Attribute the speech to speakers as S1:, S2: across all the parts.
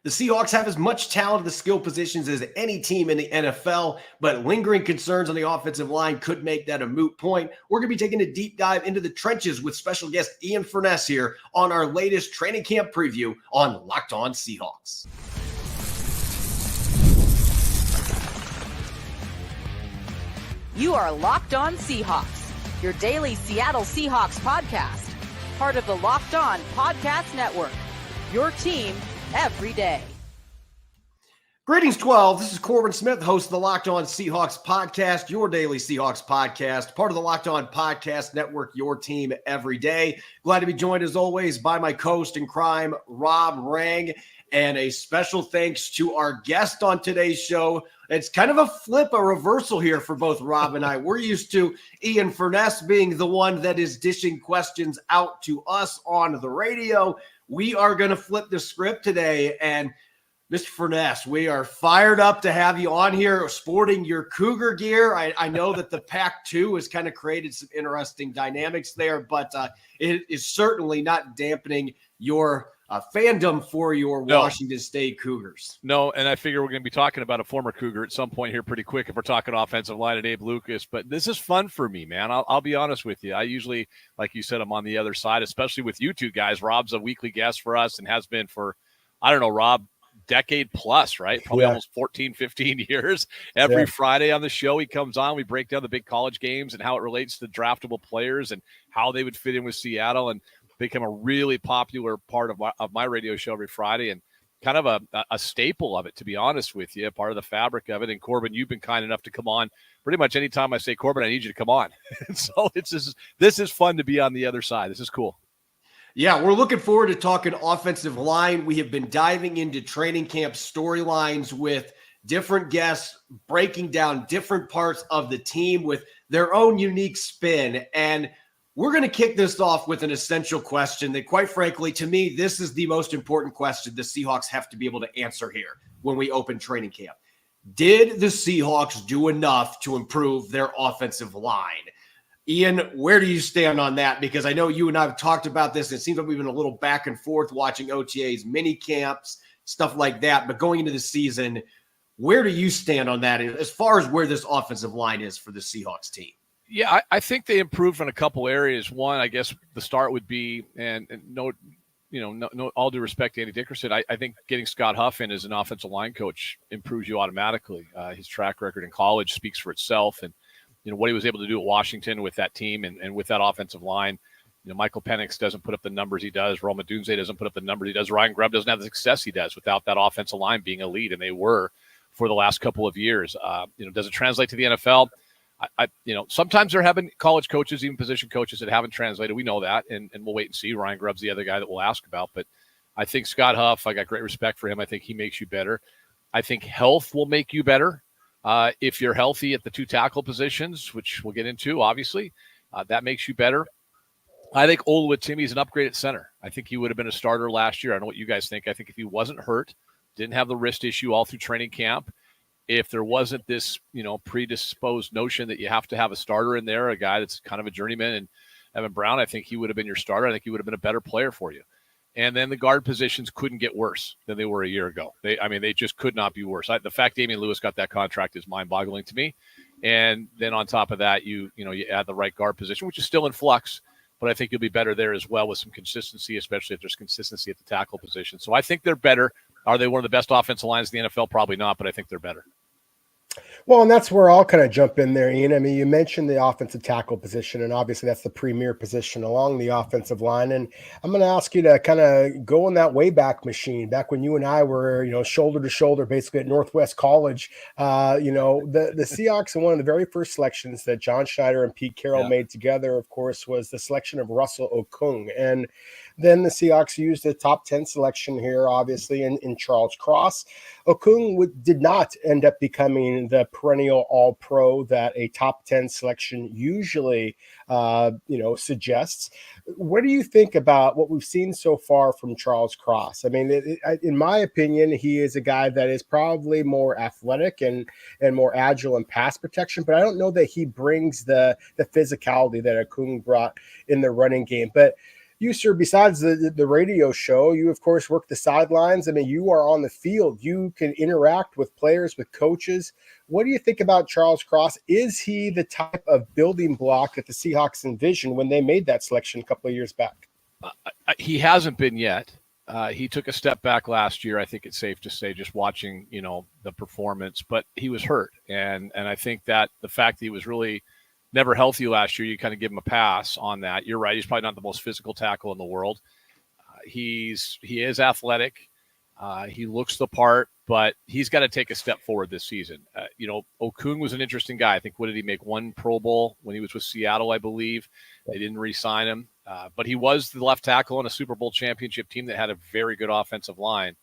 S1: The Seahawks have as much talent at the skill positions as any team in the NFL, but lingering concerns on the offensive line could make that a moot point. We're going to be taking a deep dive into the trenches with special guest Ian Furness here on our latest training camp preview on Locked On Seahawks.
S2: You are Locked On Seahawks, your daily Seattle Seahawks podcast, part of the Locked On Podcast Network, your team every day.
S1: Greetings, 12. This is Corbin Smith, host of the Locked On Seahawks podcast, your daily Seahawks podcast, part of the Locked On Podcast Network, your team every day. Glad to be joined, as always, by my co-host in crime, Rob Rang, and a special thanks to our guest on today's show. It's kind of a flip, a reversal here for both Rob and I. We're used to Ian Furness being the one that is dishing questions out to us on the radio. We are going to flip the script today, and Mr. Furness, we are fired up to have you on here sporting your Cougar gear. I know that the Pac-2 has kind of created some interesting dynamics there, but it is certainly not dampening your fandom for your Washington State Cougars.
S3: No, and I figure we're going to be talking about a former Cougar at some point here pretty quick if we're talking offensive line and Abe Lucas. But this is fun for me, man. I'll be honest with you. I usually, like you said, I'm on the other side, especially with you two guys. Rob's a weekly guest for us and has been for, I don't know, Rob, decade plus, right? Probably almost 14, 15 years. Every Friday on the show, he comes on. We break down the big college games and how it relates to draftable players and how they would fit in with Seattle, and become a really popular part of my radio show every Friday, and kind of a staple of it, to be honest with you, part of the fabric of it. And Corbin, you've been kind enough to come on pretty much anytime I say, Corbin, I need you to come on. So this is fun to be on the other side. This is cool.
S1: Yeah, we're looking forward to talking offensive line. We have been diving into training camp storylines with different guests, breaking down different parts of the team with their own unique spin. And we're going to kick this off with an essential question that, quite frankly, to me, this is the most important question the Seahawks have to be able to answer here when we open training camp. Did the Seahawks do enough to improve their offensive line? Ian, where do you stand on that? Because I know you and I have talked about this. It seems like we've been a little back and forth watching OTAs, mini camps, stuff like that. But going into the season, where do you stand on that as far as where this offensive line is for the Seahawks team?
S3: Yeah, I think they improved in a couple areas. One, I guess the start would be, and no, all due respect to Andy Dickerson, I think getting Scott Huff in as an offensive line coach improves you automatically. His track record in college speaks for itself, and what he was able to do at Washington with that team and with that offensive line. Michael Penix doesn't put up the numbers he does. Rome Odunze doesn't put up the numbers he does. Ryan Grubb doesn't have the success he does without that offensive line being elite, and they were for the last couple of years. Does it translate to the NFL? Sometimes there have been college coaches, even position coaches, that haven't translated. We know that, and we'll wait and see. Ryan Grubb's the other guy that we'll ask about. But I think Scott Huff, I got great respect for him. I think he makes you better. I think health will make you better. If you're healthy at the two tackle positions, which we'll get into, obviously, that makes you better. I think Oluwatimi is an upgrade at center. I think he would have been a starter last year. I don't know what you guys think. I think if he wasn't hurt, didn't have the wrist issue all through training camp, if there wasn't this, predisposed notion that you have to have a starter in there, a guy that's kind of a journeyman, and Evan Brown, I think he would have been your starter. I think he would have been a better player for you. And then the guard positions couldn't get worse than they were a year ago. They just could not be worse. The fact Damian Lewis got that contract is mind-boggling to me. And then on top of that, you add the right guard position, which is still in flux, but I think you'll be better there as well with some consistency, especially if there's consistency at the tackle position. So I think they're better. Are they one of the best offensive lines in the NFL? Probably not, but I think they're better.
S4: Well, and that's where I'll kind of jump in there, Ian. You mentioned the offensive tackle position, and obviously that's the premier position along the offensive line. And I'm going to ask you to kind of go in that Wayback Machine, back when you and I were, shoulder to shoulder, basically at Northwest College. The Seahawks, and one of the very first selections that John Schneider and Pete Carroll made together, of course, was the selection of Russell Okung. And then the Seahawks used a top 10 selection here, obviously, in Charles Cross. Okung did not end up becoming the perennial all-pro that a top 10 selection usually, suggests. What do you think about what we've seen so far from Charles Cross? In my opinion, he is a guy that is probably more athletic and more agile in pass protection, but I don't know that he brings the physicality that Okung brought in the running game. But you, sir, besides the radio show, you of course work the sidelines. I mean, you are on the field. You can interact with players, with coaches. What do you think about Charles Cross? Is he the type of building block that the Seahawks envisioned when they made that selection a couple of years back?
S3: He hasn't been yet. He took a step back last year. I think it's safe to say, just watching, the performance, but he was hurt. And I think that the fact that he was really never healthy last year, you kind of give him a pass on that. You're right. He's probably not the most physical tackle in the world. He is athletic. He looks the part, but he's got to take a step forward this season. Okung was an interesting guy. I think, what did he make? One Pro Bowl when he was with Seattle, I believe. They didn't re-sign him. But he was the left tackle on a Super Bowl championship team that had a very good offensive line.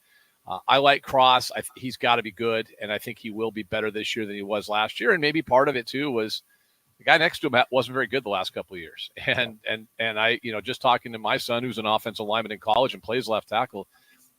S3: I like Cross. He's got to be good, and I think he will be better this year than he was last year. And maybe part of it, too, was the guy next to him wasn't very good the last couple of years. And I, just talking to my son, who's an offensive lineman in college and plays left tackle,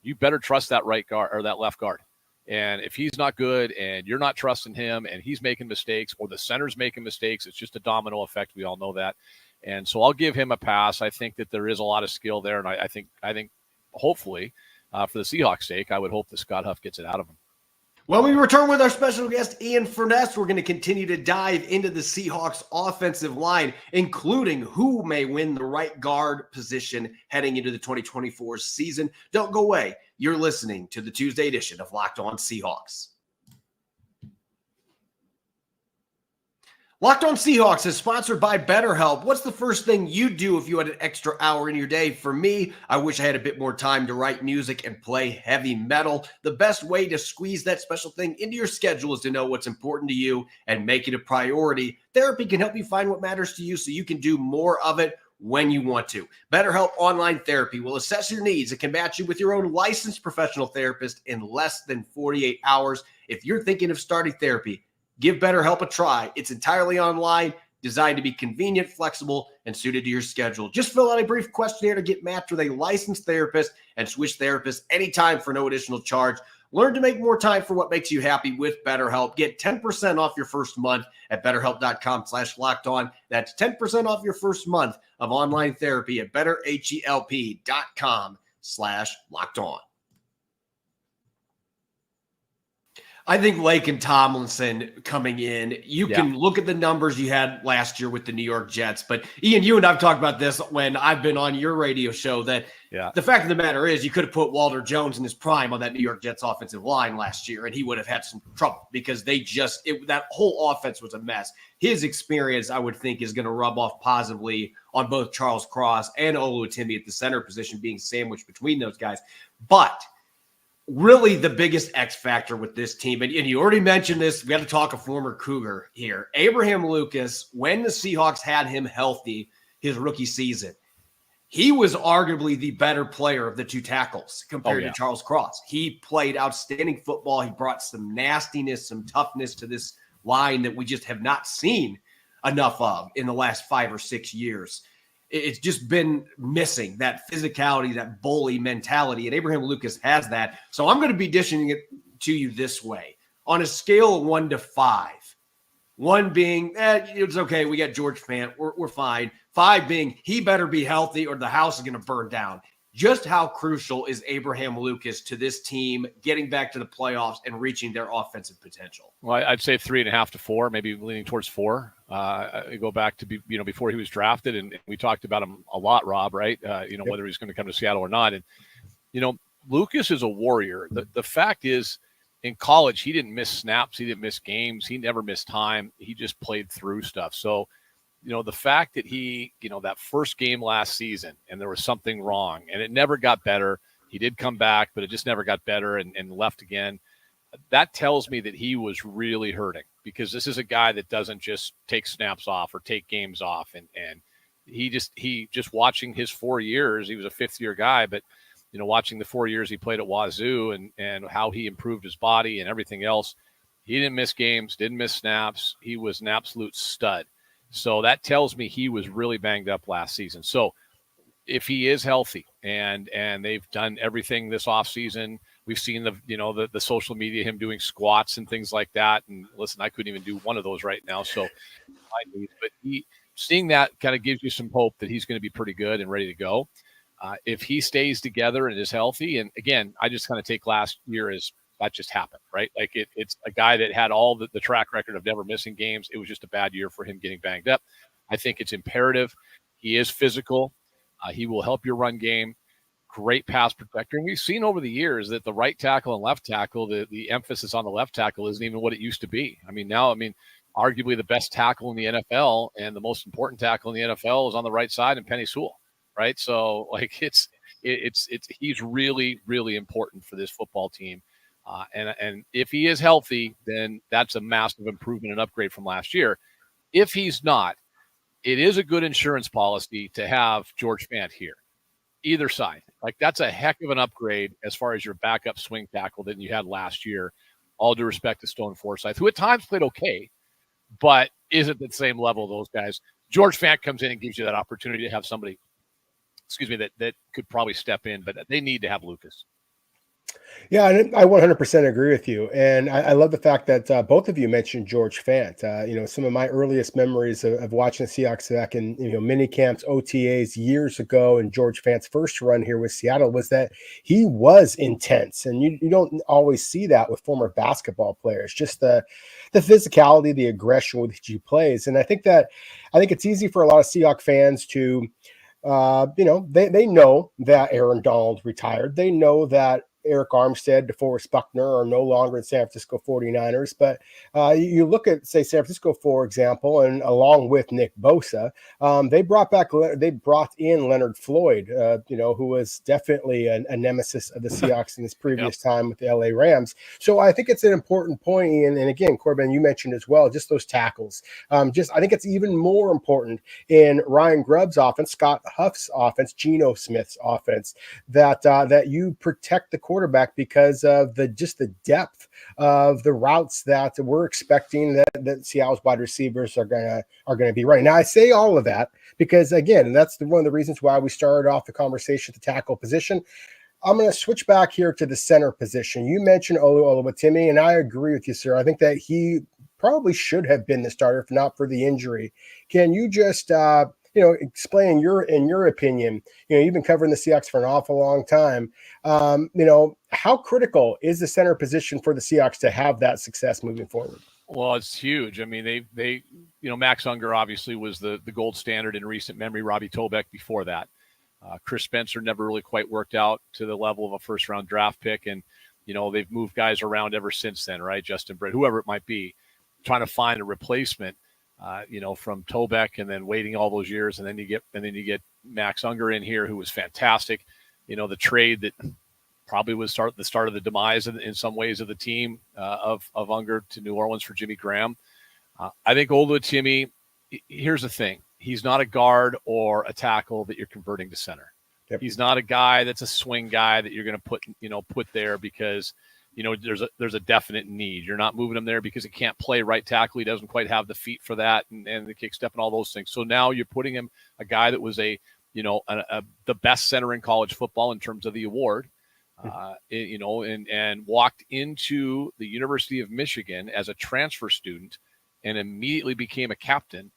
S3: you better trust that right guard or that left guard. And if he's not good and you're not trusting him and he's making mistakes or the center's making mistakes, it's just a domino effect. We all know that. And so I'll give him a pass. I think that there is a lot of skill there. And I think hopefully for the Seahawks' sake, I would hope that Scott Huff gets it out of him.
S1: When we return with our special guest, Ian Furness, we're going to continue to dive into the Seahawks offensive line, including who may win the right guard position heading into the 2024 season. Don't go away. You're listening to the Tuesday edition of Locked On Seahawks. Locked On Seahawks is sponsored by BetterHelp. What's the first thing you'd do if you had an extra hour in your day? For me, I wish I had a bit more time to write music and play heavy metal. The best way to squeeze that special thing into your schedule is to know what's important to you and make it a priority. Therapy can help you find what matters to you so you can do more of it when you want to. BetterHelp Online Therapy will assess your needs and can match you with your own licensed professional therapist in less than 48 hours. If you're thinking of starting therapy, give BetterHelp a try. It's entirely online, designed to be convenient, flexible, and suited to your schedule. Just fill out a brief questionnaire to get matched with a licensed therapist and switch therapists anytime for no additional charge. Learn to make more time for what makes you happy with BetterHelp. Get 10% off your first month at BetterHelp.com/lockedon. That's 10% off your first month of online therapy at BetterHelp.com/lockedon. I think Lake and Tomlinson coming in, you can look at the numbers you had last year with the New York Jets. But Ian, you and I've talked about this when I've been on your radio show that the fact of the matter is you could have put Walter Jones in his prime on that New York Jets offensive line last year, and he would have had some trouble because that whole offense was a mess. His experience, I would think, is going to rub off positively on both Charles Cross and Oluwatimi at the center position being sandwiched between those guys. But really the biggest X factor with this team, and you already mentioned this, we got to talk a former Cougar here. Abraham Lucas, when the Seahawks had him healthy his rookie season, he was arguably the better player of the two tackles compared to Charles Cross. He played outstanding football. He brought some nastiness, some toughness to this line that we just have not seen enough of in the last 5 or 6 years. It's just been missing that physicality, that bully mentality, and Abraham Lucas has that. So I'm going to be dishing it to you this way. On a scale of 1 to 5, 1 being, it's okay, we got George Fant, we're fine. 5 being, he better be healthy or the house is going to burn down. Just how crucial is Abraham Lucas to this team getting back to the playoffs and reaching their offensive potential?
S3: Well, I'd say 3.5 to 4, maybe leaning towards 4. I go back to before he was drafted, and we talked about him a lot, Rob. Right? Whether he's going to come to Seattle or not, and Lucas is a warrior. The fact is, in college, he didn't miss snaps, he didn't miss games, he never missed time. He just played through stuff. So, the fact that he, that first game last season, and there was something wrong, and it never got better. He did come back, but it just never got better and left again. That tells me that he was really hurting, because this is a guy that doesn't just take snaps off or take games off. And he just watching his 4 years, he was a 5th-year guy, but, watching the 4 years he played at Wazoo and how he improved his body and everything else, he didn't miss games, didn't miss snaps. He was an absolute stud. So that tells me he was really banged up last season. So if he is healthy and they've done everything this offseason, we've seen the social media, him doing squats and things like that. And listen, I couldn't even do one of those right now. So, but seeing that kind of gives you some hope that he's going to be pretty good and ready to go. If he stays together and is healthy, and again, I just kind of take last year as that just happened, right? Like it's a guy that had all the track record of never missing games. It was just a bad year for him getting banged up. I think it's imperative. He is physical. He will help your run game. Great pass protector. And we've seen over the years that the right tackle and left tackle, the emphasis on the left tackle isn't even what it used to be. Now, arguably the best tackle in the NFL and the most important tackle in the NFL is on the right side, and Penny Sewell, right? So like he's really, really important for this football team. And if he is healthy, then that's a massive improvement and upgrade from last year. If he's not, it is a good insurance policy to have George Fant here. Either side. Like that's a heck of an upgrade as far as your backup swing tackle than you had last year. All due respect to Stone Forsythe, who at times played okay, but isn't at the same level of those guys. George Fant comes in and gives you that opportunity to have somebody, that could probably step in, but they need to have Lucas.
S4: Yeah, and I 100% agree with you. And I love the fact that both of you mentioned George Fant. Some of my earliest memories of watching the Seahawks back in, mini camps, OTAs years ago, and George Fant's first run here with Seattle was that he was intense. And you don't always see that with former basketball players, just the physicality, the aggression with which he plays. And I think it's easy for a lot of Seahawks fans to, they know that Aaron Donald retired. They know that Eric Armstead, DeForest Buckner are no longer in San Francisco 49ers. But you look at, say, San Francisco, for example, and along with Nick Bosa, they brought in Leonard Floyd, who was definitely a nemesis of the Seahawks in his previous time with the LA Rams. So I think it's an important point, Ian. And again, Corbin, you mentioned as well, just those tackles. I think it's even more important in Ryan Grubb's offense, Scott Huff's offense, Geno Smith's offense, that you protect the quarterback because of the depth of the routes that we're expecting that Seattle's wide receivers are gonna be running. Now, I say all of that because, again, that's one of the reasons why we started off the conversation at the tackle position. I'm going to switch back here to the center position. You mentioned Oluwatimi, and I agree with you, sir. I think that he probably should have been the starter if not for the injury. Can you just explain in your opinion, you've been covering the Seahawks for an awful long time. How critical is the center position for the Seahawks to have that success moving forward?
S3: Well, it's huge. They Max Unger obviously was the gold standard in recent memory. Robbie Tobeck before that. Chris Spencer never really quite worked out to the level of a first-round draft pick. And, they've moved guys around ever since then, right? Justin Britt, whoever it might be, trying to find a replacement. From Tobeck, and then waiting all those years, and then you get Max Unger in here, who was fantastic. The trade that probably was the start of the demise in some ways of the team of Unger to New Orleans for Jimmy Graham. I think Oluwatimi, here's the thing: he's not a guard or a tackle that you're converting to center. Yep. He's not a guy that's a swing guy that you're going to put there because there's a definite need. You're not moving him there because he can't play right tackle. He doesn't quite have the feet for that and the kick step and all those things. So now you're putting him, a guy that was the best center in college football in terms of the award, and walked into the University of Michigan as a transfer student and immediately became a captain.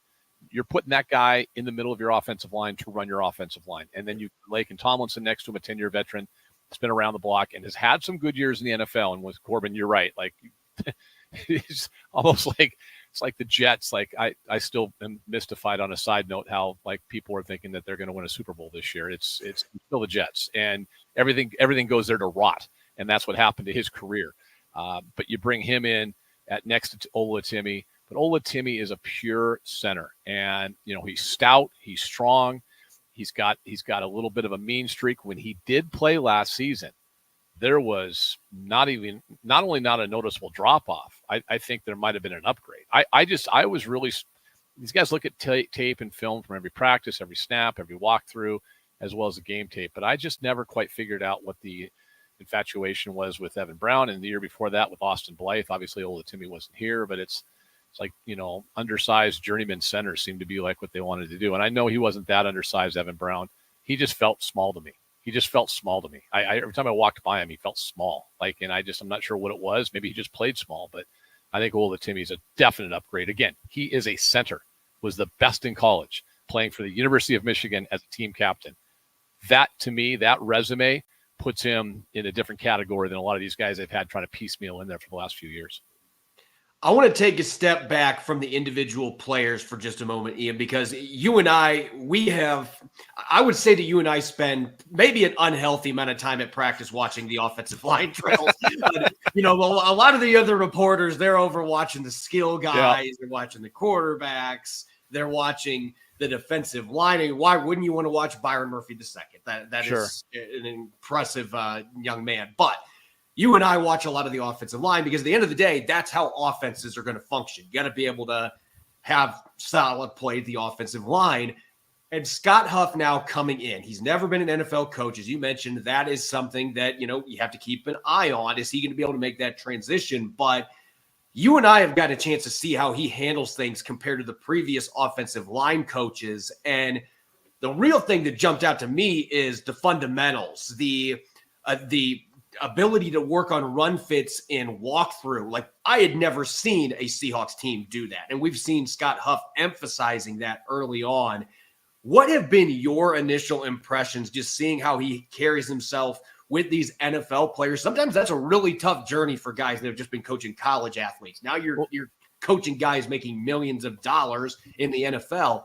S3: You're putting that guy in the middle of your offensive line to run your offensive line. And then you Laken Tomlinson next to him, a 10-year veteran. It's been around the block and has had some good years in the NFL. And with Corbin, you're right. Like, it's almost like it's like the Jets. Like I still am mystified on a side note how like people are thinking that they're going to win a Super Bowl this year. It's still the Jets, and everything goes there to rot. And that's what happened to his career. But you bring him in at next to Oluwatimi, but Oluwatimi is a pure center, and he's stout, he's strong. He's got a little bit of a mean streak. When he did play last season, there was not only not a noticeable drop off. I think there might have been an upgrade. I was really, these guys look at tape and film from every practice, every snap, every walkthrough, as well as the game tape. But I just never quite figured out what the infatuation was with Evan Brown, and the year before that with Austin Blythe. Obviously, Oluwatimi wasn't here, but it's like, undersized journeyman centers seem to be like what they wanted to do. And I know he wasn't that undersized, Evan Brown. He just felt small to me. Every time I walked by him, he felt small. I'm not sure what it was. Maybe he just played small, but I think Oluwatimi is a definite upgrade. Again, he is a center, was the best in college, playing for the University of Michigan as a team captain. That, to me, that resume puts him in a different category than a lot of these guys they've had trying to piecemeal in there for the last few years.
S1: I want to take a step back from the individual players for just a moment, Ian, because you and I would say that you and I spend maybe an unhealthy amount of time at practice watching the offensive line drills. But, a lot of the other reporters, they're over watching the skill guys, They're watching the quarterbacks, they're watching the defensive line. Why wouldn't you want to watch Byron Murphy II? That sure. is an impressive young man. But you and I watch a lot of the offensive line because at the end of the day, that's how offenses are going to function. You got to be able to have solid play at the offensive line. And Scott Huff now coming in. He's never been an NFL coach. As you mentioned, that is something that, you have to keep an eye on. Is he going to be able to make that transition? But you and I have got a chance to see how he handles things compared to the previous offensive line coaches. And the real thing that jumped out to me is the fundamentals, the ability to work on run fits and walkthrough. Like, I had never seen a Seahawks team do that. And we've seen Scott Huff emphasizing that early on. What have been your initial impressions just seeing how he carries himself with these NFL players? Sometimes that's a really tough journey for guys that have just been coaching college athletes. Now you're coaching guys making millions of dollars in the NFL.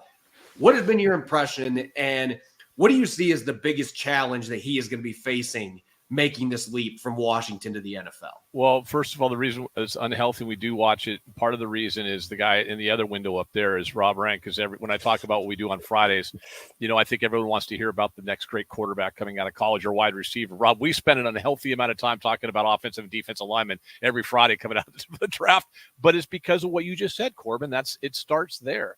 S1: What has been your impression, and what do you see as the biggest challenge that he is going to be facing making this leap from Washington to the NFL?
S3: Well, first of all, the reason it's unhealthy we do watch it, part of the reason is the guy in the other window up there is Rob Rank, because when I talk about what we do on Fridays, I think everyone wants to hear about the next great quarterback coming out of college or wide receiver. Rob, we spend an unhealthy amount of time talking about offensive and defensive linemen every Friday coming out of the draft, but it's because of what you just said, Corbin. It starts there.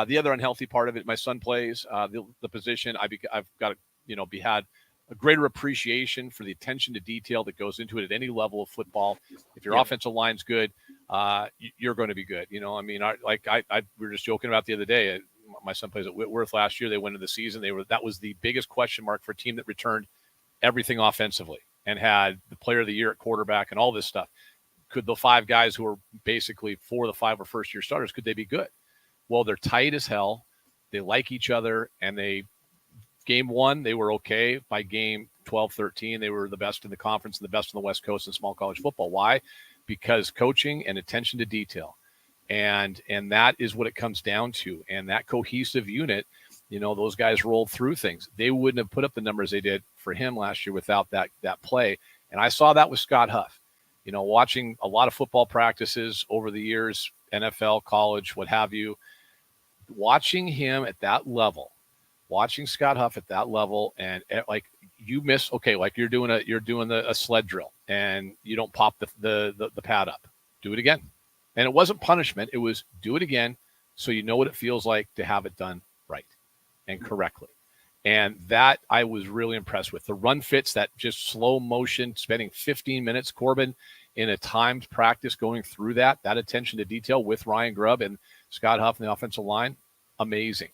S3: The other unhealthy part of it, my son plays the position. I've got to, had a greater appreciation for the attention to detail that goes into it at any level of football. If your offensive line's good, you're going to be good. We were just joking about the other day. My son plays at Whitworth last year. They went into the season. That was the biggest question mark for a team that returned everything offensively and had the player of the year at quarterback and all this stuff. Could the 5 guys who are basically 4 of the 5 were first year starters, could they be good? Well, they're tight as hell. They like each other, and game 1, they were okay. By game 12, 13, they were the best in the conference and the best on the West Coast in small college football. Why? Because coaching and attention to detail. And that is what it comes down to. And that cohesive unit, those guys rolled through things. They wouldn't have put up the numbers they did for him last year without that play. And I saw that with Scott Huff. Watching a lot of football practices over the years, NFL, college, what have you, watching him at that level, watching Scott Huff at that level, and like you miss, like you're doing a sled drill and you don't pop the pad up, do it again. And it wasn't punishment. It was do it again. So you know what it feels like to have it done right and correctly. And that I was really impressed with. The run fits, that just slow motion, spending 15 minutes, Corbin, in a timed practice going through that attention to detail with Ryan Grubb and Scott Huff in the offensive line, amazing.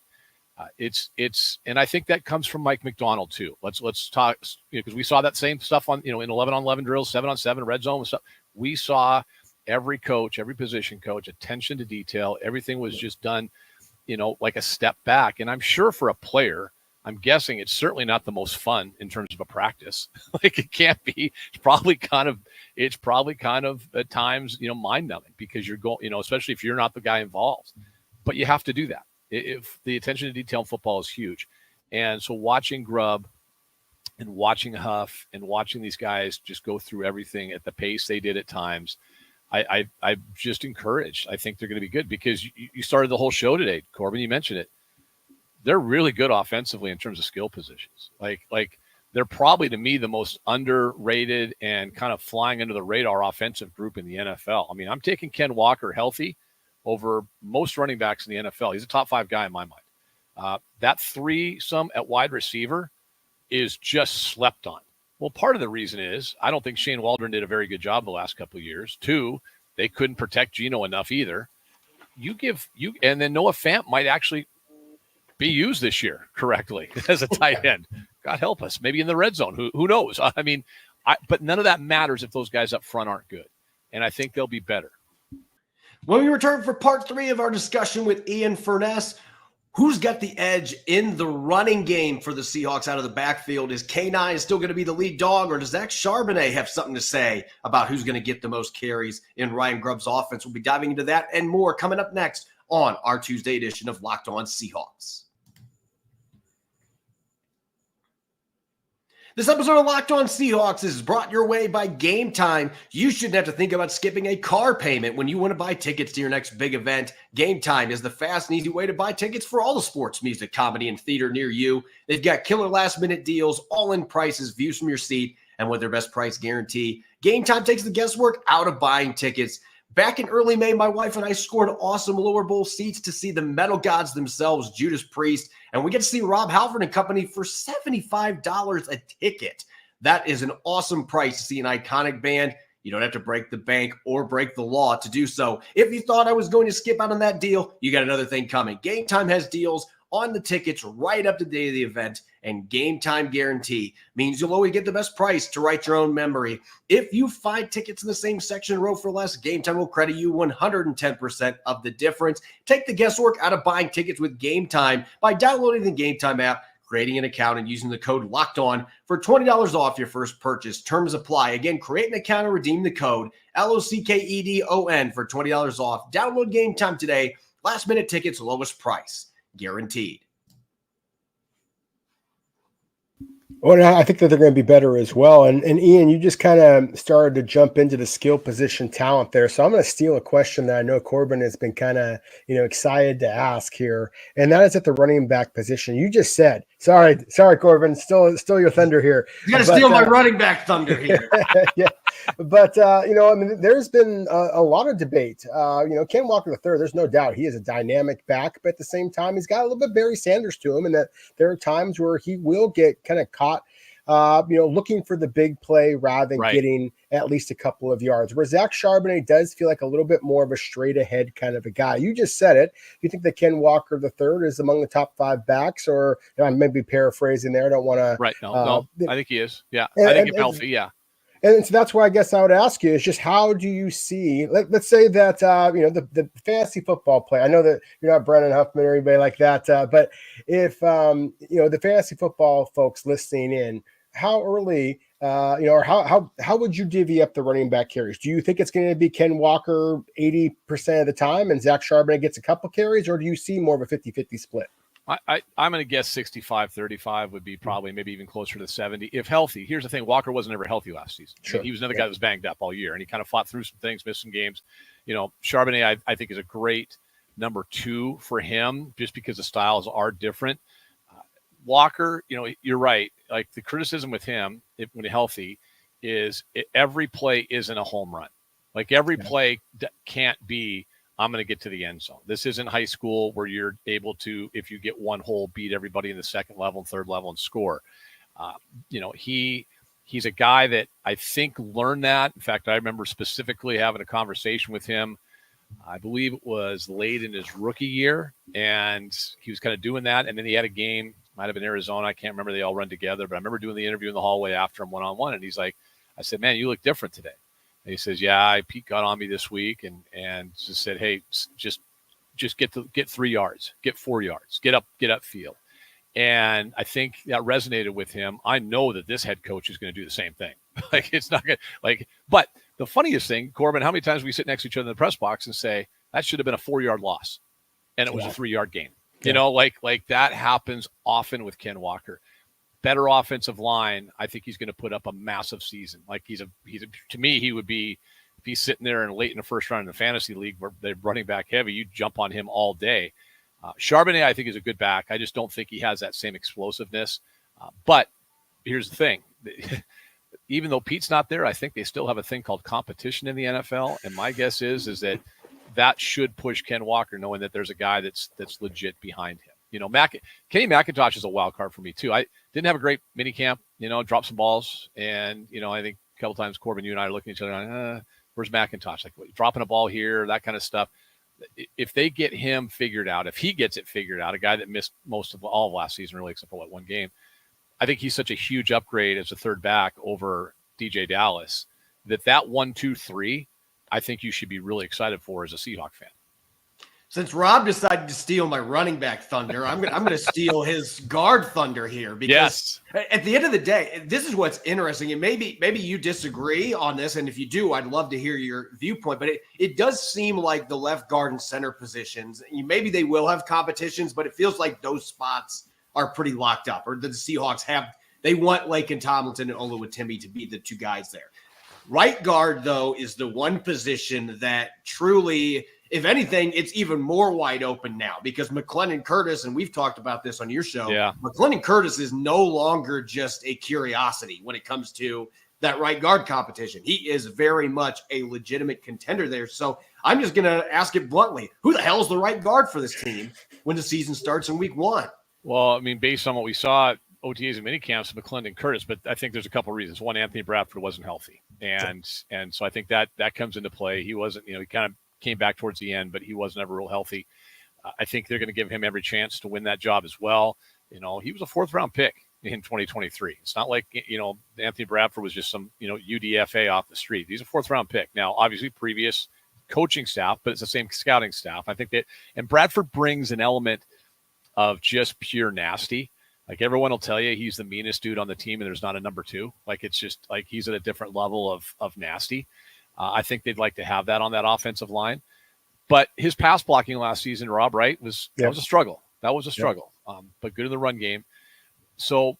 S3: And I think that comes from Mike McDonald too. Let's talk, because we saw that same stuff in 11-on-11 drills, 7-on-7 red zone and stuff. We saw every position coach, attention to detail. Everything was just done, like a step back. And I'm sure for a player, I'm guessing it's certainly not the most fun in terms of a practice. Like it can't be. It's probably kind of at times, mind numbing because you're going, especially if you're not the guy involved. But you have to do that. If the attention to detail in football is huge. And so watching Grubb and watching Huff and watching these guys just go through everything at the pace they did at times, I'm just encouraged. I think they're going to be good because you started the whole show today, Corbin. You mentioned it. They're really good offensively in terms of skill positions. Like they're probably, to me, the most underrated and kind of flying under the radar offensive group in the NFL. I mean, I'm taking Ken Walker healthy over most running backs in the NFL. He's a top 5 guy in my mind. That threesome at wide receiver is just slept on. Well, part of the reason is I don't think Shane Waldron did a very good job the last couple of years. 2, they couldn't protect Geno enough either. And then Noah Fant might actually be used this year correctly as a tight end. God help us. Maybe in the red zone. Who knows? I mean, but none of that matters if those guys up front aren't good. And I think they'll be better.
S1: When we return for part 3 of our discussion with Ian Furness, Who's got the edge in the running game for the Seahawks out of the backfield? Is K9 still going to be the lead dog, or does Zach Charbonnet have something to say about who's going to get the most carries in Ryan Grubb's offense? We'll be diving into that and more coming up next on our Tuesday edition of Locked On Seahawks. This episode of Locked On Seahawks is brought your way by Game Time. You shouldn't have to think about skipping a car payment when you want to buy tickets to your next big event. Game Time is the fast and easy way to buy tickets for all the sports, music, comedy, and theater near you. They've got killer last-minute deals, all-in prices, views from your seat, and with their best price guarantee. Game Time takes the guesswork out of buying tickets. Back in early May, my wife and I scored awesome lower bowl seats to see the metal gods themselves, Judas Priest, and we get to see Rob Halford and company for $75 a ticket. That is an awesome price to see an iconic band. You don't have to break the bank or break the law to do so. If you thought I was going to skip out on that deal, you got another thing coming. Game Time has deals on the tickets right up to the day of the event, and Game Time guarantee means you'll always get the best price to write your own memory. If you find tickets in the same section row for less, Game Time will credit you 110% of the difference. Take the guesswork out of buying tickets with Game Time by downloading the Game Time app, creating an account, and using the code Locked On for $20 off your first purchase. Terms apply. Again, create an account and redeem the code LOCKEDON for $20 off. Download Game Time today. Last minute tickets, lowest price guaranteed.
S4: Well, I think that they're going to be better as well. And Ian, you just kind of started to jump into the skill position talent there. So I'm going to steal a question that I know Corbin has been kind of, excited to ask here. And that is at the running back position. You just said, sorry, Corbin, still your thunder here.
S1: You got to steal my running back thunder here.
S4: Yeah. But, there's been a lot of debate. Ken Walker III, there's no doubt he is a dynamic back, but at the same time, he's got a little bit Barry Sanders to him, and that there are times where he will get kind of caught, looking for the big play rather than getting at least a couple of yards. Where Zach Charbonnet does feel like a little bit more of a straight ahead kind of a guy. You just said it. You think that Ken Walker III is among the top 5 backs, or I may be paraphrasing there. I don't want to.
S3: Right. No, I think he is. Yeah. I think he's healthy. Yeah.
S4: And so that's why I guess I would ask you is just how do you see, let's say that, the fantasy football play. I know that you're not Brennan Huffman or anybody like that, but if, the fantasy football folks listening in, how early, or how would you divvy up the running back carries? Do you think it's going to be Ken Walker 80% of the time and Zach Charbonnet gets a couple carries, or do you see more of a 50-50 split?
S3: I'm going to guess 65-35 would be probably maybe even closer to 70 if healthy. Here's the thing. Walker wasn't ever healthy last season.
S4: Sure.
S3: He was another guy that was banged up all year, and he kind of fought through some things, missed some games. Charbonnet, I think, is a great number 2 for him just because the styles are different. Walker, you're right. Like the criticism with him, when healthy, is every play isn't a home run. Like every play can't be, I'm going to get to the end zone. This isn't high school where you're able to, if you get one hole, beat everybody in the second level and third level and score. He's a guy that I think learned that. In fact, I remember specifically having a conversation with him. I believe it was late in his rookie year, and he was kind of doing that. And then he had a game, might have been Arizona. I can't remember. They all run together, but I remember doing the interview in the hallway after him one-on-one. And he's like, I said, man, you look different today. And he says, yeah, Pete got on me this week and just said, hey, just get 3 yards, get 4 yards, get up field. And I think that resonated with him. I know that this head coach is going to do the same thing. It's not going to but the funniest thing, Corbin, how many times we sit next to each other in the press box and say, that should have been a 4-yard loss. And it was a 3-yard gain. Like that happens often with Ken Walker. Better offensive line, I think he's going to put up a massive season. Like he's a to me, he would be, if he's sitting there and late in the first round in the fantasy league where they're running back heavy, you jump on him all day. Charbonnet, I think, is a good back. I just don't think he has that same explosiveness. But here's the thing. Even though Pete's not there, I think they still have a thing called competition in the NFL. And my guess is that should push Ken Walker, knowing that there's a guy that's legit behind him. Kenny McIntosh is a wild card for me too. I didn't have a great mini camp, dropped some balls. And, I think a couple times, Corbin, you and I are looking at each other going, where's McIntosh? Like dropping a ball here, that kind of stuff. If they get him figured out, if he gets it figured out, a guy that missed most of all of last season, really, except for one game, I think he's such a huge upgrade as a third back over DJ Dallas that 1, 2, 3, I think you should be really excited for as a Seahawk fan.
S1: Since Rob decided to steal my running back thunder, I'm gonna steal his guard thunder here, because at the end of the day, this is what's interesting. And maybe you disagree on this, and if you do, I'd love to hear your viewpoint. But it does seem like the left guard and center positions, maybe they will have competitions, but it feels like those spots are pretty locked up, or the Seahawks they want Laken Tomlinson and Oluwatimi to be the two guys there. Right guard, though, is the one position that truly, if anything, it's even more wide open now, because McClendon Curtis, and we've talked about this on your show, McClendon Curtis is no longer just a curiosity when it comes to that right guard competition. He is very much a legitimate contender there. So I'm just going to ask it bluntly. Who the hell is the right guard for this team when the season starts in week 1?
S3: Well, I mean, based on what we saw at OTAs and minicamps, McClendon Curtis, but I think there's a couple of reasons. One, Anthony Bradford wasn't healthy. And so I think that comes into play. He wasn't, he kind of came back towards the end, but he wasn't ever real healthy. I think they're going to give him every chance to win that job as well. He was a 4th-round pick in 2023. It's not like, Anthony Bradford was just some, UDFA off the street. He's a 4th-round pick. Now, obviously, previous coaching staff, but it's the same scouting staff. I think and Bradford brings an element of just pure nasty. Like, everyone will tell you he's the meanest dude on the team and there's not a number 2. Like, it's just like he's at a different level of nasty. I think they'd like to have that on that offensive line. But his pass blocking last season, Rob, right, that was a struggle. That was a struggle, but good in the run game. So,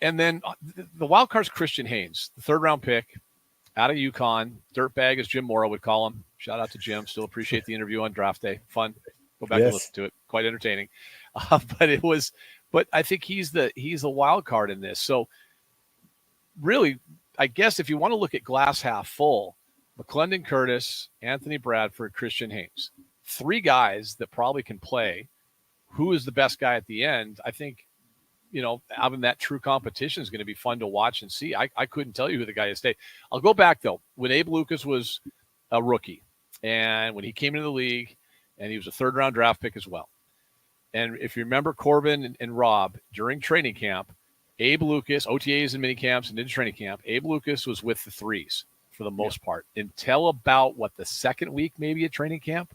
S3: and then the wild card's Christian Haynes, the 3rd-round pick out of UConn, dirtbag, as Jim Mora would call him. Shout out to Jim. Still appreciate the interview on draft day. Fun. Go back and listen to it. Quite entertaining. But I think he's the wild card in this. So really, I guess if you want to look at glass half full, McClendon Curtis, Anthony Bradford, Christian Haynes, 3 guys that probably can play. Who is the best guy at the end? I think, having that true competition is going to be fun to watch and see. I couldn't tell you who the guy is today. I'll go back, though. When Abe Lucas was a rookie, and when he came into the league, and he was a 3rd-round draft pick as well. And if you remember Corbin and Rob, during training camp, Abe Lucas, OTAs and minicamps and into training camp, Abe Lucas was with the 3s for the most part until about, the 2nd week maybe at training camp.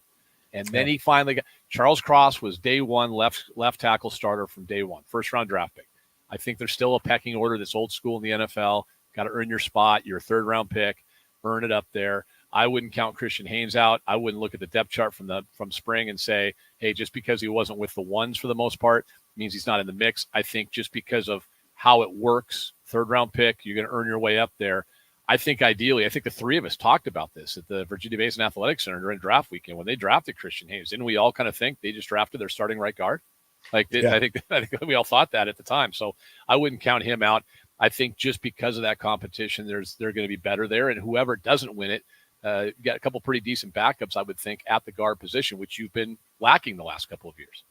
S3: And then he finally got – Charles Cross was day 1, left tackle starter from day 1, 1st-round draft pick. I think there's still a pecking order that's old school in the NFL. Got to earn your spot. You're a 3rd-round pick. Earn it up there. I wouldn't count Christian Haynes out. I wouldn't look at the depth chart from spring and say, hey, just because he wasn't with the 1s for the most part means he's not in the mix. I think just because of how it works, 3rd-round pick, you're going to earn your way up there. I think ideally, I think the 3 of us talked about this at the Virginia Basin Athletic Center during draft weekend when they drafted Christian Haynes. Didn't we all kind of think they just drafted their starting right guard? I think we all thought that at the time. So I wouldn't count him out. I think just because of that competition, they're going to be better there. And whoever doesn't win it, you got a couple pretty decent backups, I would think, at the guard position, which you've been lacking the last couple of years.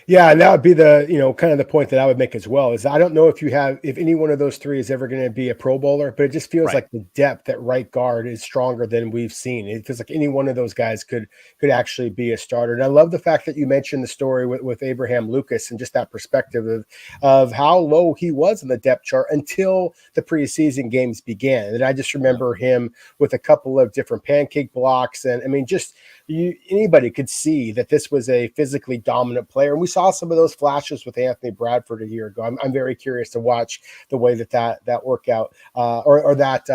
S4: Yeah, and that would be the, kind of the point that I would make as well, is I don't know if any one of those 3 is ever going to be a Pro Bowler, but it just feels like the depth at right guard is stronger than we've seen. It feels like any one of those guys could actually be a starter. And I love the fact that you mentioned the story with Abraham Lucas and just that perspective of how low he was in the depth chart until the preseason games began. And I just remember him with a couple of different pancake blocks. And I mean, just anybody could see that this was a physically dominant player. And we saw some of those flashes with Anthony Bradford a year ago. I'm very curious to watch the way that workout or that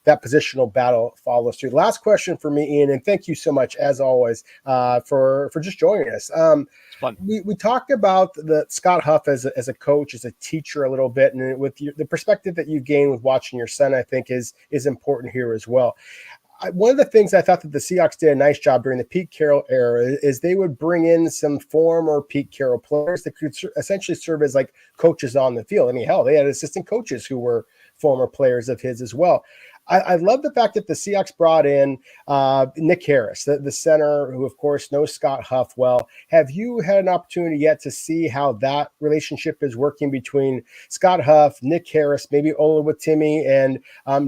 S4: positional battle follows through. Last question for me, Ian, and thank you so much as always for just joining us.
S3: It's fun.
S4: We talked about the Scott Huff as a coach, as a teacher a little bit, and with the perspective that you've gained with watching your son, I think is important here as well. One of the things I thought that the Seahawks did a nice job during the Pete Carroll era is they would bring in some former Pete Carroll players that could essentially serve as like coaches on the field. I mean, hell, they had assistant coaches who were former players of his as well. I love the fact that the Seahawks brought in Nick Harris, the center, who, of course, knows Scott Huff well. Have you had an opportunity yet to see how that relationship is working between Scott Huff, Nick Harris, maybe Oluwatimi? And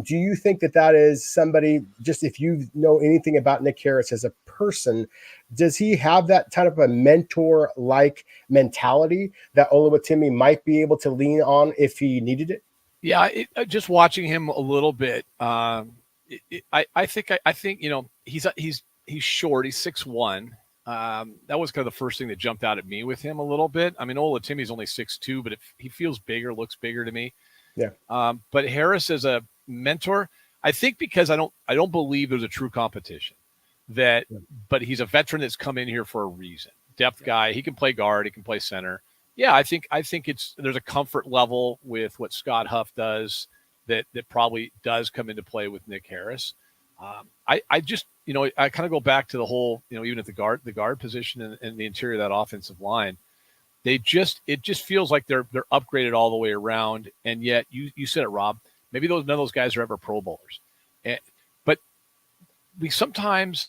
S4: do you think that is somebody, just if you know anything about Nick Harris as a person, does he have that kind of a mentor-like mentality that Oluwatimi might be able to lean on if he needed it?
S3: Yeah, just watching him a little bit, I think he's short. He's 6'1", That was kind of the first thing that jumped out at me with him a little bit. I mean, Olatimi's only 6'2", but he feels bigger, looks bigger to me.
S4: Yeah.
S3: But Harris as a mentor, I think because I don't believe there's a true competition but he's a veteran that's come in here for a reason. Depth guy. He can play guard. He can play center. Yeah, I think there's a comfort level with what Scott Huff does that probably does come into play with Nick Harris. I just, I kind of go back to the whole, even at the guard position and the interior of that offensive line, it just feels like they're upgraded all the way around. And yet you said it, Rob, maybe none of those guys are ever Pro Bowlers. But I think sometimes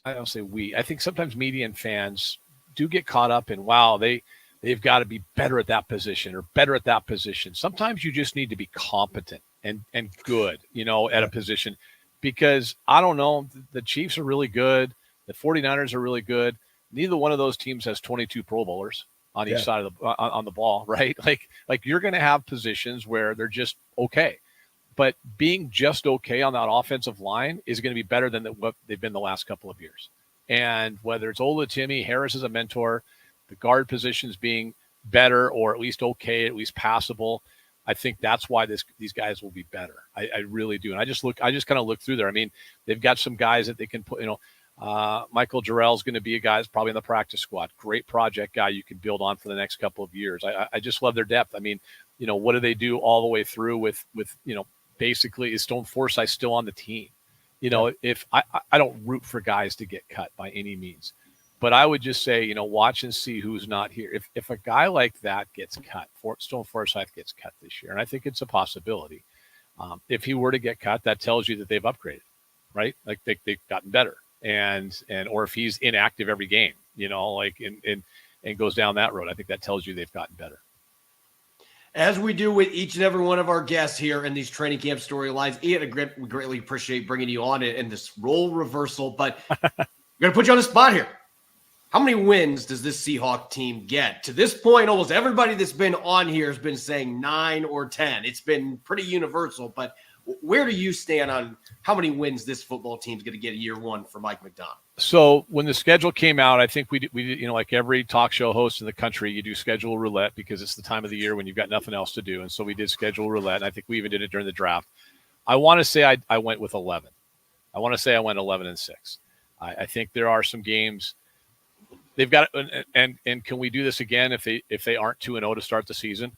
S3: media and fans do get caught up in, wow, they've got to be better at that position or better at that position. Sometimes you just need to be competent and good, at a position, because I don't know, the Chiefs are really good. The 49ers are really good. Neither one of those teams has 22 Pro Bowlers on each side of on the ball, right? Like you're going to have positions where they're just okay, but being just okay on that offensive line is going to be better than what they've been the last couple of years. And whether it's Olatimi, Harris as a mentor, the guard positions being better or at least okay, at least passable, I think that's why these guys will be better. I really do. And I just kind of look through there. I mean, they've got some guys that they can put, Michael Jarrell's going to be a guy that's probably in the practice squad. Great project guy you can build on for the next couple of years. I just love their depth. I mean, what do they do all the way through with basically is Stone Forsythe still on the team? If I don't root for guys to get cut by any means, but I would just say, watch and see who's not here. If a guy like that gets cut, Stone Forsythe gets cut this year, and I think it's a possibility. If he were to get cut, that tells you that they've upgraded, right? Like they've gotten better, and or if he's inactive every game, and goes down that road, I think that tells you they've gotten better.
S1: As we do with each and every one of our guests here in these training camp storylines, Ian, we greatly appreciate bringing you on in this role reversal, but I'm going to put you on the spot here. How many wins does this Seahawks team get? To this point, almost everybody that's been on here has been saying 9 or 10. It's been pretty universal, but where do you stand on how many wins this football team's going to get in year one for Mike McDonald?
S3: So when the schedule came out, I think we did, like every talk show host in the country, you do schedule roulette because it's the time of the year when you've got nothing else to do. And so we did schedule roulette, and I think we even did it during the draft. I want to say I went with 11. I want to say I went 11-6. I think there are some games they've got, and can we do this again if they aren't 2-0 to start the season?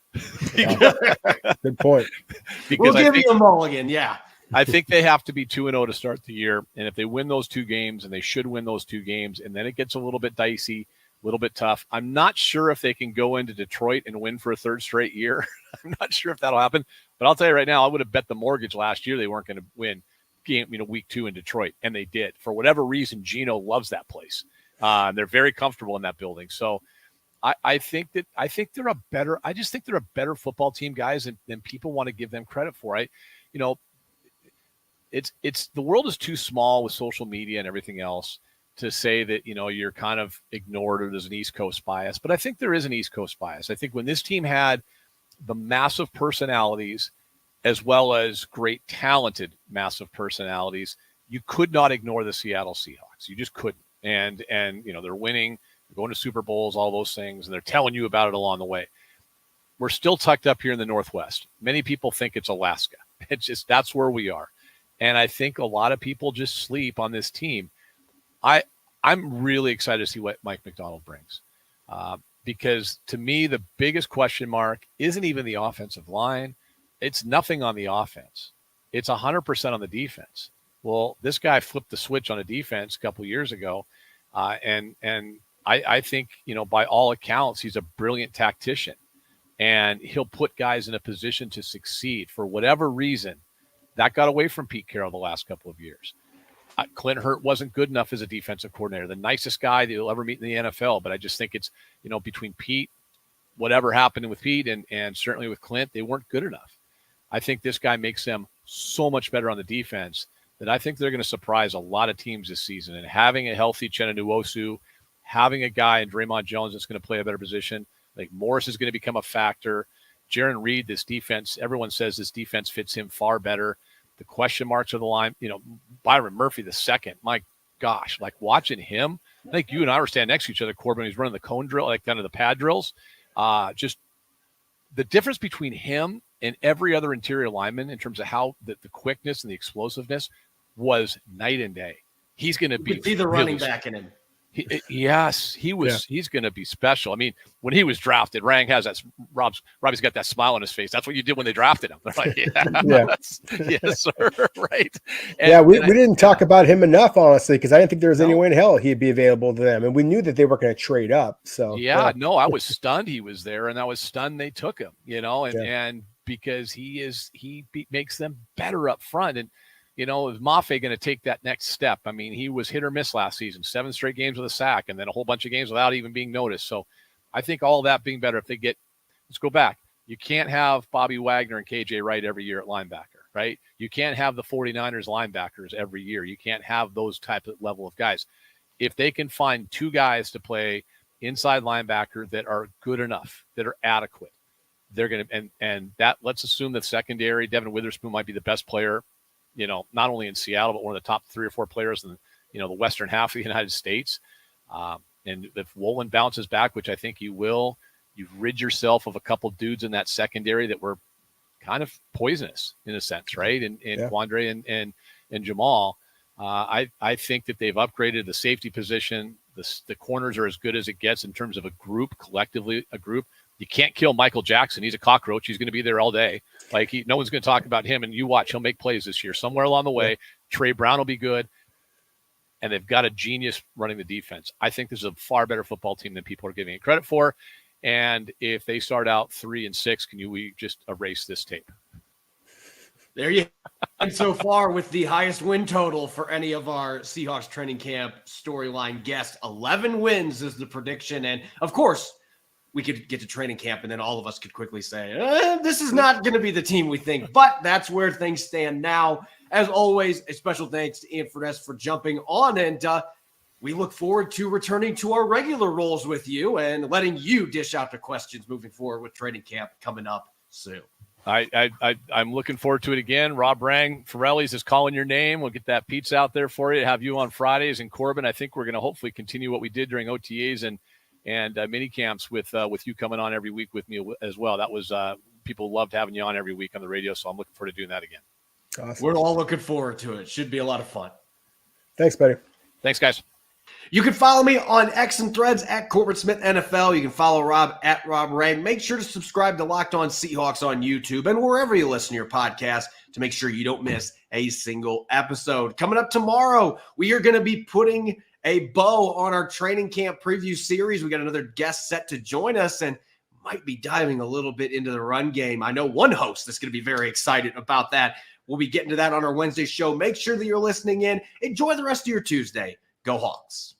S4: Good point.
S1: We'll give you a mulligan, yeah.
S3: I think they have to be 2-0 to start the year, and if they win those 2 games, and they should win those 2 games, and then it gets a little bit dicey, a little bit tough. I'm not sure if they can go into Detroit and win for a 3rd straight year. I'm not sure if that'll happen, but I'll tell you right now, I would have bet the mortgage last year they weren't going to win week 2 in Detroit, and they did. For whatever reason, Gino loves that place. They're very comfortable in that building. So I think they're a better football team, guys, than people want to give them credit for. It's the world is too small with social media and everything else to say that, you're kind of ignored or there's an East Coast bias. But I think there is an East Coast bias. I think when this team had the massive personalities as well as great talented massive personalities, you could not ignore the Seattle Seahawks. You just couldn't. And they're winning, they're going to Super Bowls, all those things, and they're telling you about it along the way. We're still tucked up here in the Northwest. Many people think it's Alaska. It's just, that's where we are. And I think a lot of people just sleep on this team. I'm really excited to see what Mike McDonald brings. Because to me, the biggest question mark isn't even the offensive line. It's nothing on the offense. It's 100% on the defense. Well, this guy flipped the switch on a defense a couple years ago. And I think, by all accounts, he's a brilliant tactician. And he'll put guys in a position to succeed. For whatever reason, that got away from Pete Carroll the last couple of years. Clint Hurt wasn't good enough as a defensive coordinator, the nicest guy that you'll ever meet in the NFL. But I just think it's, between Pete, whatever happened with Pete and certainly with Clint, they weren't good enough. I think this guy makes them so much better on the defense that I think they're going to surprise a lot of teams this season. And having a healthy Uchenna Nwosu, having a guy in Draymond Jones that's going to play a better position, like Morris is going to become a factor. Jaron Reed, this defense, everyone says this defense fits him far better. The question marks of the line, Byron Murphy the second, my gosh, like watching him, I think you and I were standing next to each other, Corbin. He's running the cone drill, like kind of the pad drills. Just the difference between him and every other interior lineman in terms of how the quickness and the explosiveness was night and day. He's going to be
S1: the running back in him.
S3: Yes, he was. Yeah. He's going to be special. I mean, when he was drafted, Rang has that. Robbie's got that smile on his face. That's what you did when they drafted him. They're like, yes, sir, right? And,
S4: we didn't talk about him enough, honestly, because I didn't think there was any way in hell he'd be available to them, and we knew that they were going to trade up. So
S3: no, I was stunned he was there, and I was stunned they took him. And because he makes them better up front. And is Mafe going to take that next step? I mean, he was hit or miss last season, 7 straight games with a sack, and then a whole bunch of games without even being noticed. So I think all of that being better if they get – let's go back. You can't have Bobby Wagner and KJ Wright every year at linebacker, right? You can't have the 49ers linebackers every year. You can't have those type of level of guys. If they can find 2 guys to play inside linebacker that are good enough, that are adequate, they're going to – and that – let's assume that secondary, Devin Witherspoon might be the best player – not only in Seattle, but one of the top 3 or 4 players in, the western half of the United States. And if Woolen bounces back, which I think he will, you've rid yourself of a couple dudes in that secondary that were kind of poisonous in a sense, right? And Quandre and Jamal. I think that they've upgraded the safety position. The corners are as good as it gets in terms of a group, collectively a group. You can't kill Michael Jackson. He's a cockroach. He's going to be there all day. No one's going to talk about him, and you watch. He'll make plays this year. Somewhere along the way, Trey Brown will be good, and they've got a genius running the defense. I think this is a far better football team than people are giving it credit for. And if they start out 3-6, we just erase this tape?
S1: There you go. So far with the highest win total for any of our Seahawks training camp storyline guests. 11 wins is the prediction. And, of course, we could get to training camp and then all of us could quickly say, this is not going to be the team we think. But that's where things stand now. As always, a special thanks to Ian Furness for jumping on. And we look forward to returning to our regular roles with you and letting you dish out the questions moving forward with training camp coming up soon.
S3: I'm looking forward to it again. Rob Rang, Forelli's is calling your name. We'll get that pizza out there for you, have you on Fridays. And Corbin, I think we're going to hopefully continue what we did during OTAs and mini camps with you coming on every week with me as well. That was people loved having you on every week on the radio, so I'm looking forward to doing that again.
S1: Awesome. We're all looking forward to it. Should be a lot of fun.
S4: Thanks, buddy.
S3: Thanks, guys.
S1: You can follow me on X and Threads at Corbin Smith NFL. You can follow Rob at Rob Rang. Make sure to subscribe to Locked On Seahawks on YouTube and wherever you listen to your podcast to make sure you don't miss a single episode. Coming up tomorrow, we are going to be putting a bow on our training camp preview series. We got another guest set to join us and might be diving a little bit into the run game. I know one host that's going to be very excited about that. We'll be getting to that on our Wednesday show. Make sure that you're listening in. Enjoy the rest of your Tuesday. Go Hawks.